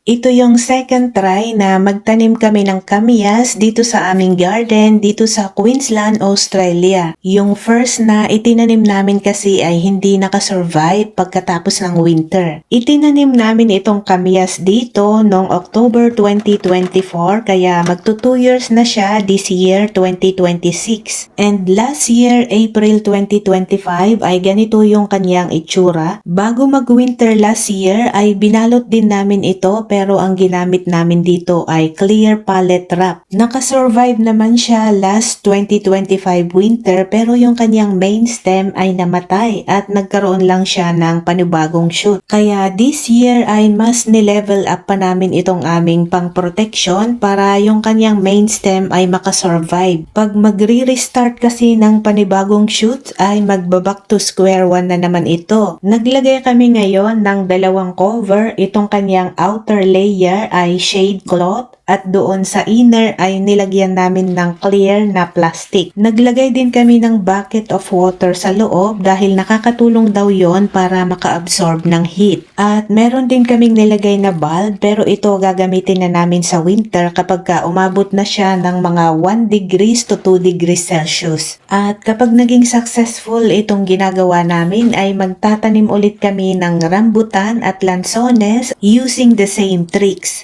Ito yung second try na magtanim kami ng kamyas dito sa aming garden dito sa Queensland, Australia. Yung first na itinanim namin kasi ay hindi nakasurvive pagkatapos ng winter. Itinanim namin itong kamyas dito noong October 2024 kaya magto 2 years na siya this year 2026. And last year April 2025 ay ganito yung kanyang itsura. Bago mag-winter last year ay binalot din namin ito pero ang ginamit namin dito ay clear pallet wrap. Nakasurvive naman siya last 2025 winter pero yung kanyang main stem ay namatay at nagkaroon lang siya ng panibagong shoot. Kaya this year ay mas ni-level up pa namin itong aming pang-protection para yung kanyang main stem ay makasurvive. Pag magre-restart kasi ng panibagong shoot ay magbaback to square one na naman ito. Naglagay kami ngayon ng dalawang cover. Itong kanyang outer layer ay shade cloth at doon sa inner ay nilagyan namin ng clear na plastic. Naglagay din kami ng bucket of water sa loob dahil nakakatulong daw yon para maka-absorb ng heat. At meron din kaming nilagay na bulb pero ito gagamitin na namin sa winter kapag umabot na siya ng mga 1 degrees to 2 degrees Celsius. At kapag naging successful itong ginagawa namin ay magtatanim ulit kami ng rambutan at lansones using the same tricks.